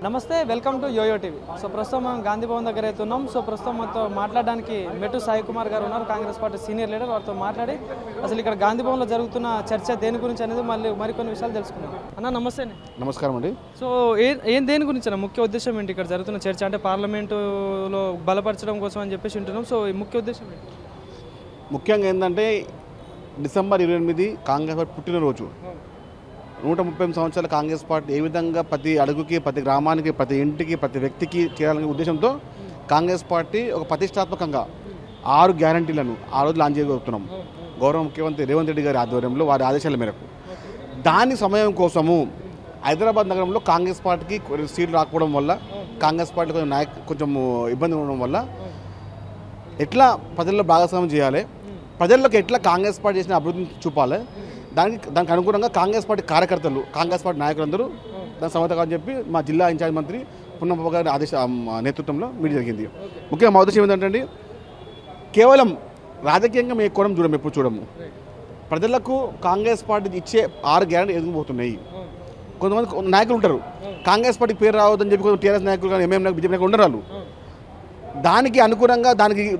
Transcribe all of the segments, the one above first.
నమస్తే welcome to YoYo TV. So ప్రస్తుతం మనం గాంధీ భవన్ దగ్గర అయితే ఉన్నాం. సో ప్రస్తుతం మనతో మాట్లాడడానికి మెట్టు సాయి కుమార్ గారు ఉన్నారు, కాంగ్రెస్ పార్టీ సీనియర్ లీడర్. వారితో మాట్లాడి అసలు ఇక్కడ గాంధీ భవన్లో జరుగుతున్న చర్చ దేని గురించి అనేది మరికొన్ని విషయాలు తెలుసుకున్నాం. అన్న నమస్తే. నమస్కారం అండి. సో దేని గురించి అన్న ముఖ్య ఉద్దేశం ఏంటి ఇక్కడ జరుగుతున్న చర్చ? అంటే పార్లమెంటులో బలపరచడం కోసం అని చెప్పేసి ఉంటున్నాం. సో ఈ ముఖ్య ఉద్దేశం ఏంటి? ముఖ్యంగా ఏంటంటే డిసెంబర్ 28 కాంగ్రెస్ పార్టీ పుట్టినరోజు. 130 సంవత్సరాల కాంగ్రెస్ పార్టీ ఏ విధంగా ప్రతి అడుగుకి, ప్రతి గ్రామానికి, ప్రతి ఇంటికి, ప్రతి వ్యక్తికి చేయాలనే ఉద్దేశంతో కాంగ్రెస్ పార్టీ ఒక ప్రతిష్టాత్మకంగా 6 గ్యారంటీలను ఆ రోజు లాంచ్ చేయబోతున్నాం. గౌరవ ముఖ్యమంత్రి రేవంత్ రెడ్డి గారి ఆధ్వర్యంలో, వారి ఆదేశాల మేరకు. దాని సమయం కోసము హైదరాబాద్ నగరంలో కాంగ్రెస్ పార్టీకి సీట్లు రాకపోవడం వల్ల, కాంగ్రెస్ పార్టీ కొంచెం ఇబ్బంది ఉండడం వల్ల ఎట్లా ప్రజల్లో భాగస్వామ్యం చేయాలి, ప్రజల్లోకి ఎట్లా కాంగ్రెస్ పార్టీ చేసిన అభివృద్ధిని చూపాలి, దానికి అనుగుణంగా కాంగ్రెస్ పార్టీ కార్యకర్తలు, కాంగ్రెస్ పార్టీ నాయకులందరూ దాని సమర్థకాలని చెప్పి మా జిల్లా ఇన్ఛార్జ్ మంత్రి పున్నమ్మ గారి నేతృత్వంలో మీటింగ్ జరిగింది. ముఖ్యంగా మా ఉద్దేశం ఏంటంటే కేవలం రాజకీయంగా మేము ఎక్కువ ఎప్పుడు చూడము. ప్రజలకు కాంగ్రెస్ పార్టీ ఇచ్చే 6 గ్యారెంటీ ఎదుగుపోతున్నాయి. కొంతమంది నాయకులు ఉంటారు, కాంగ్రెస్ పార్టీకి పేరు రావద్దని చెప్పి కొంచెం టీఆర్ఎస్ నాయకులు కానీ ఎంఎం బీజేపీ నాయకులు ఉండరు. వాళ్ళు దానికి అనుగుణంగా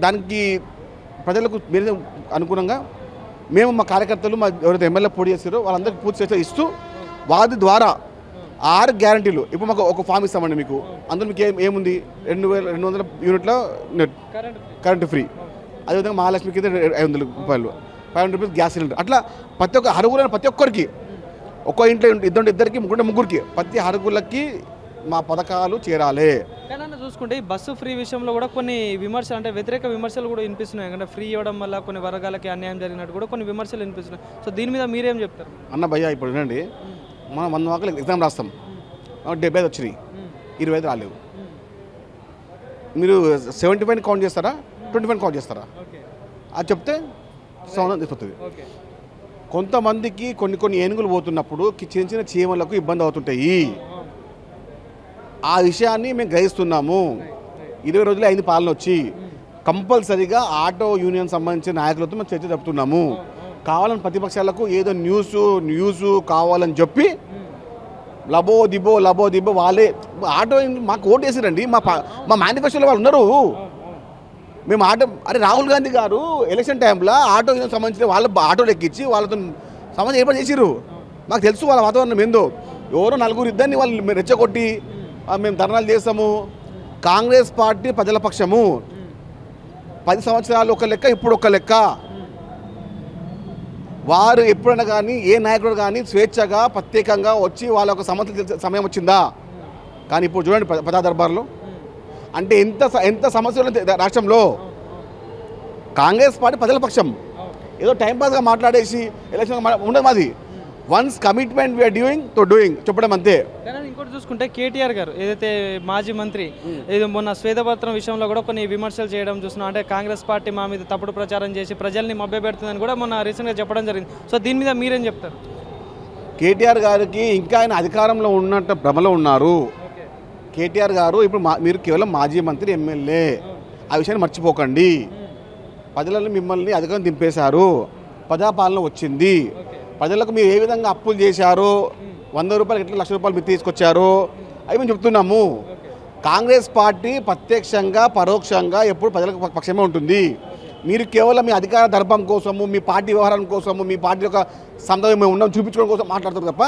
దానికి ప్రజలకు మీరు అనుగుణంగా మేము మా కార్యకర్తలు, మా ఎవరైతే ఎమ్మెల్యే పోటీ చేస్తారో వాళ్ళందరికీ పూర్తి చేస్తే ఇస్తూ వారి ద్వారా 6 గ్యారంటీలు. ఇప్పుడు మాకు ఒక ఫామ్ ఇస్తామండి మీకు. అందులో మీకు ఏముంది, 2200 యూనిట్ల నెట్ కరెంటు ఫ్రీ, అదేవిధంగా మహాలక్ష్మి కింద 500 రూపాయలు, 500 రూపీస్ గ్యాస్ సిలిండర్. అట్లా ప్రతి ఒక్క అర్హులైన ప్రతి ఒక్కరికి, ఒక్క ఇంట్లో ఇద్దరికి ముగ్గురికి ప్రతి అర్హులకి మా పథకాలు చేరాలి. కానీ చూసుకుంటే ఈ బస్సు ఫ్రీ విషయంలో కూడా కొన్ని విమర్శలు, అంటే వ్యతిరేక విమర్శలు కూడా వినిపిస్తున్నాయి. అంటే ఫ్రీ ఇవ్వడం వల్ల కొన్ని వర్గాలకి అన్యాయం జరిగినట్టు కూడా కొన్ని విమర్శలు వినిపిస్తున్నాయి. సో దీని మీద మీరేం చెప్తారు? అన్న భయ్య, ఇప్పుడు వినండి, మనం 100 మార్కులు ఎగ్జామ్ రాస్తాం, 75 వచ్చినాయి, 25 రాలేవు. మీరు 75 కౌంట్ చేస్తారా, 25 కౌంట్ చేస్తారా? అది చెప్తే సౌండ్ తీసుకొస్తుంది. కొంతమందికి కొన్ని ఏనుగులు పోతున్నప్పుడు చిన్న చిన్న చీమలకు ఇబ్బంది అవుతుంటాయి. ఆ విషయాన్ని మేము గ్రహిస్తున్నాము. 20 రోజులు అయింది పాలన వచ్చి. కంపల్సరీగా ఆటో యూనియన్ సంబంధించిన నాయకులతో మేము చర్చ జరుపుతున్నాము. కావాలని ప్రతిపక్షాలకు ఏదో న్యూస్ కావాలని చెప్పి లబో దిబో వాళ్ళే ఆటో మాకు ఓటు వేసిరండి. మా మేనిఫెస్టోలో వాళ్ళు ఉన్నారు. మేము రాహుల్ గాంధీ గారు ఎలక్షన్ టైంలో ఆటో యూనియన్ సంబంధించిన వాళ్ళ ఆటోలు ఎక్కించి వాళ్ళతో సంబంధం ఏర్పాటు చేసిర్రు. మాకు తెలుసు వాళ్ళ వాతావరణం ఏందో. ఎవరో 4 ఇద్దరిని వాళ్ళు రెచ్చగొట్టి మేము ధర్నాలు చేస్తాము. కాంగ్రెస్ పార్టీ ప్రజల పక్షము. 10 సంవత్సరాలు ఒక లెక్క, ఇప్పుడు ఒక లెక్క. వారు ఎప్పుడైనా కానీ ఏ నాయకుడు కానీ స్వేచ్ఛగా ప్రత్యేకంగా వచ్చి వాళ్ళ ఒక సమయం వచ్చిందా? కానీ ఇప్పుడు చూడండి ప్రజా దర్బార్లో అంటే ఎంత సమస్యలు రాష్ట్రంలో. కాంగ్రెస్ పార్టీ ప్రజల పక్షం. ఏదో టైంపాస్గా మాట్లాడేసి ఎలక్షన్ ఉండదు మాది. వన్స్ కమిట్మెంట్ వీఆర్ డూయింగ్ చెప్పడం అంతే. ఇంకోటి చూసుకుంటే కేటీఆర్ గారు ఏదైతే మాజీ మంత్రి, ఏదో మొన్న శ్వేతపత్రం విషయంలో కూడా కొన్ని విమర్శలు చేయడం చూస్తున్నాం. అంటే కాంగ్రెస్ పార్టీ మా మీద తప్పుడు ప్రచారం చేసి ప్రజల్ని మభ్యపెడుతుందని కూడా మొన్న రీసెంట్గా చెప్పడం జరిగింది. సో దీని మీద మీరేం చెప్తారు? కేటీఆర్ గారికి ఇంకా ఆయన అధికారంలో ఉన్నట్టు భ్రమలో ఉన్నారు. కేటీఆర్ గారు ఇప్పుడు మీరు కేవలం మాజీ మంత్రి, ఎమ్మెల్యే. ఆ విషయాన్ని మర్చిపోకండి. ప్రజలను మిమ్మల్ని అధికారం దింపేశారు. ప్రజాపాలన వచ్చింది. ప్రజలకు మీరు ఏ విధంగా అప్పులు చేశారో, 100 రూపాయలు ఎట్లా 1,00,000 రూపాయలు మీరు తీసుకొచ్చారో అవి మేము చెప్తున్నాము. కాంగ్రెస్ పార్టీ ప్రత్యక్షంగా పరోక్షంగా ఎప్పుడు ప్రజలకు పక్షమే ఉంటుంది. మీరు కేవలం మీ అధికార దర్పం కోసము, మీ పార్టీ వ్యవహారం కోసము, మీ పార్టీ యొక్క సందర్భం మేము ఉన్నాం చూపించుకోవడం కోసం మాట్లాడుతారు తప్ప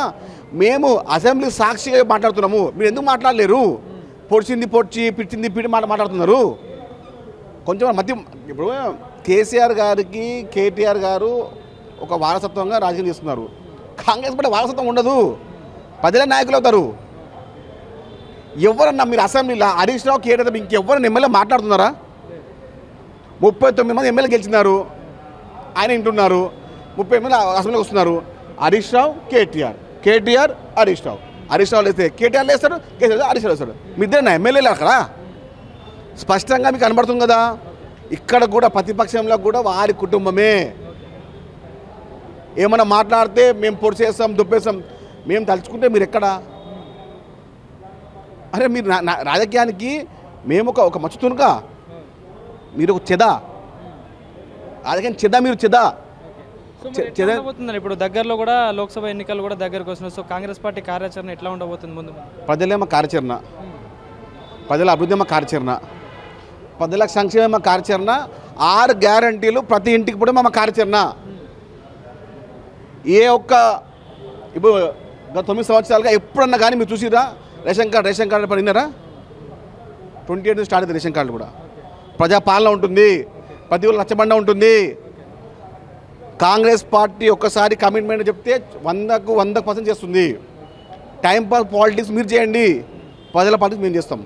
మేము అసెంబ్లీ సాక్షిగా మాట్లాడుతున్నాము. మీరు ఎందుకు మాట్లాడలేరు? పొడిచింది పొడిచి, పిచ్చింది పిడి మాట్లాడుతున్నారు. కొంచెం మధ్య ఇప్పుడు కేసీఆర్ గారికి కేటీఆర్ గారు ఒక వారసత్వంగా రాజకీయం చేస్తున్నారు. కాంగ్రెస్ పార్టీ వారసత్వం ఉండదు. ప్రజల నాయకులు అవుతారు. ఎవరన్నా మీరు అసెంబ్లీలో హరీష్ రావు కేటీఆర్ ఇంకెవరన్నా ఎమ్మెల్యే మాట్లాడుతున్నారా? 39 మంది ఎమ్మెల్యే గెలిచినారు, ఆయన వింటున్నారు. 30 ఎమ్మెల్యే అసెంబ్లీకి వస్తున్నారు. హరీష్ రావు కేటీఆర్ హరీష్ రావు లేస్తే కేటీఆర్ లేస్తారు, కేసీఆర్ హరీష్ రావు వేస్తాడు. మీ ఇద్దరు ఎమ్మెల్యేలు అక్కడ స్పష్టంగా మీకు కనబడుతుంది కదా. ఇక్కడ కూడా ప్రతిపక్షంలో కూడా వారి కుటుంబమే. ఏమన్నా మాట్లాడితే మేము పొడి చేస్తాం, దుప్పేస్తాం. మేము తలుచుకుంటే మీరు ఎక్కడ? అరే మీరు రాజకీయానికి మేము ఒక మచ్చుతునుక, మీరు ఒక చెద. రాజకీయం చెద, మీరు చెద. ఇప్పుడు దగ్గరలో కూడా లోక్సభ ఎన్నికలు కూడా దగ్గరకు వస్తున్నాయి. సో కాంగ్రెస్ పార్టీ కార్యాచరణ ఎట్లా ఉండబోతుంది? ముందు ప్రజలేమో కార్యాచరణ ప్రజల అభివృద్ధి కార్యాచరణ, ప్రజల సంక్షేమ కార్యాచరణ, 6 గ్యారంటీలు ప్రతి ఇంటికి కూడా మా కార్యాచరణ. ఏ ఒక్క ఇప్పుడు గత 9 సంవత్సరాలుగా ఎప్పుడన్నా కానీ మీరు చూసిరా రేషన్ కార్డు పడినారా? 28 స్టార్ట్ అయింది రేషన్ కార్డు కూడా. ప్రజాపాలన ఉంటుంది, ప్రతి ఒక్కరు రచ్చబండ ఉంటుంది. కాంగ్రెస్ పార్టీ ఒక్కసారి కమిట్మెంట్ చెప్తే 100% చేస్తుంది. టైం పాస్ పాలిటిక్స్ మీరు చేయండి, ప్రజల పాలిటిక్స్ మేము చేస్తాం.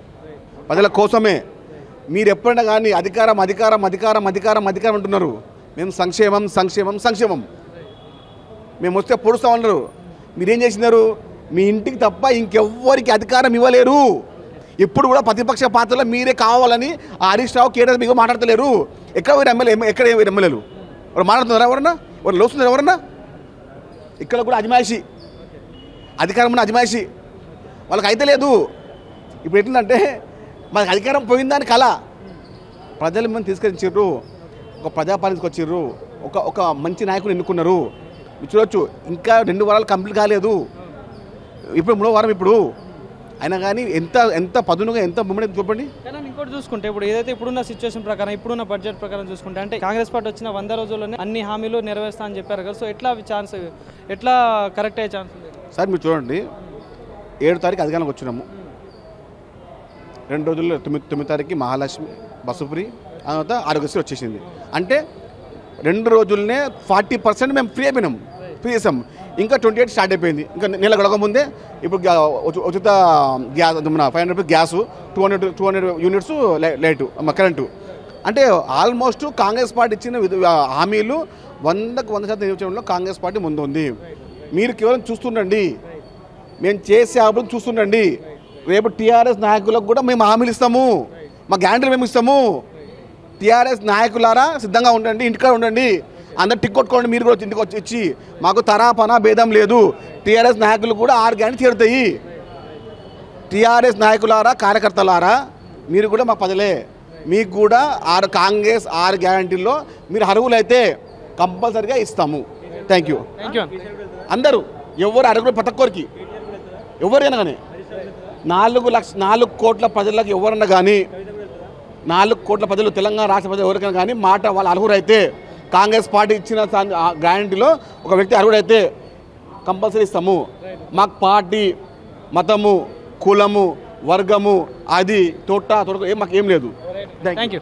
ప్రజల కోసమే. మీరు ఎప్పుడైనా కానీ అధికారం అంటున్నారు. మేము సంక్షేమం మేము వస్తే పొడుస్తూ ఉన్నారు. మీరేం చేసినారు? మీ ఇంటికి తప్ప ఇంకెవ్వరికి అధికారం ఇవ్వలేరు. ఇప్పుడు కూడా ప్రతిపక్ష పాత్రలో మీరే కావాలని హరీష్ రావు కేటీఆర్ మీకు మాట్లాడతలేరు. ఎక్కడ ఎమ్మెల్యేలు ఎవరు మాట్లాడుతున్నారా? ఎవరన్నా ఎవరు లోస్తున్నారు? ఎవరన్నా ఇక్కడ కూడా అజమాయిషి, అధికారం అజమాయిషి వాళ్ళకి అయితే లేదు. ఇప్పుడు ఎట్లంటే మనకు అధికారం పోయిందని కళ. ప్రజలు మేము తీసుకొచ్చిర్రు, ఒక ప్రజాపాలనకు వచ్చిర్రు, ఒక మంచి నాయకుని ఎన్నుకున్నారు. చూడొచ్చు, ఇంకా 2 వారాలు కంప్లీట్ కాలేదు, ఇప్పుడు 3వ వారం. ఇప్పుడు అయినా కానీ ఎంత పదునుగా ఎంత మూమెంట్ చూపండి. కానీ ఇంకోటి చూసుకుంటే ఇప్పుడు ఏదైతే ఇప్పుడున్న సిచ్యువేషన్ ప్రకారం, ఇప్పుడున్న బడ్జెట్ ప్రకారం చూసుకుంటే, అంటే కాంగ్రెస్ పార్టీ వచ్చిన 100 రోజుల్లోనే అన్ని హామీలు నెరవేరుస్తా అని చెప్పారు కదా. సో ఎట్లా కరెక్ట్ అయ్యే ఛాన్స్ ఉంది సార్? మీరు చూడండి, 7వ తారీఖు అధికారంలోకి వచ్చినాము. 2 రోజుల్లో 9వ తారీఖు మహాలక్ష్మి బస్సు ఫ్రీ, ఆ తర్వాత ఆరోగ్యశ్రీ వచ్చేసింది. అంటే 2 రోజులనే 40% మేము ఫ్రీ చేసాం. ఇంకా 28 స్టార్ట్ అయిపోయింది. ఇంకా నెల గడవకముందే ఇప్పుడు ఉచిత gas 500 rupees gas, 200 units light current. అంటే ఆల్మోస్ట్ కాంగ్రెస్ పార్టీ ఇచ్చిన హామీలు 100% నిలిచడంలో కాంగ్రెస్ పార్టీ ముందుంది. మీరు కేవలం చూస్తుండండి, మేము చేసే అభివృద్ధి చూస్తుండండి. రేపు టీఆర్ఎస్ నాయకులకు కూడా మేము హామీలు ఇస్తాము, మా గ్యారంటీలు మేము ఇస్తాము. టీఆర్ఎస్ నాయకులారా సిద్ధంగా ఉండండి, ఇంటికాడ ఉండండి, అందరు టిక్ కొట్టుకోండి. మీరు కూడా ఇంటికి వచ్చి మాకు తరాపనా భేదం లేదు. టీఆర్ఎస్ నాయకులు కూడా 6 గ్యారంటీ తీరుతాయి. టీఆర్ఎస్ నాయకులారా, కార్యకర్తలారా, మీరు కూడా మా ప్రజలే. మీకు కూడా కాంగ్రెస్ 6 గ్యారంటీల్లో మీరు అర్హులైతే కంపల్సరీగా ఇస్తాము. Thank you. అందరూ ఎవరు అడుగు ప్రతి ఒక్కరికి, ఎవరైనా కానీ 4 కోట్ల ప్రజలకు ఎవరన్నా కానీ, 4 కోట్ల ప్రజలు, తెలంగాణ రాష్ట్ర ప్రజలు ఎవరికైనా కానీ మాట వాళ్ళు అర్హులైతే, కాంగ్రెస్ పార్టీ ఇచ్చిన గ్యారంటీలో ఒక వ్యక్తి అర్హుడైతే కంపల్సరీ ఇస్తాము. మాకు పార్టీ, మతము, కులము, వర్గము, అది తోట మాకేం లేదు. Thank you.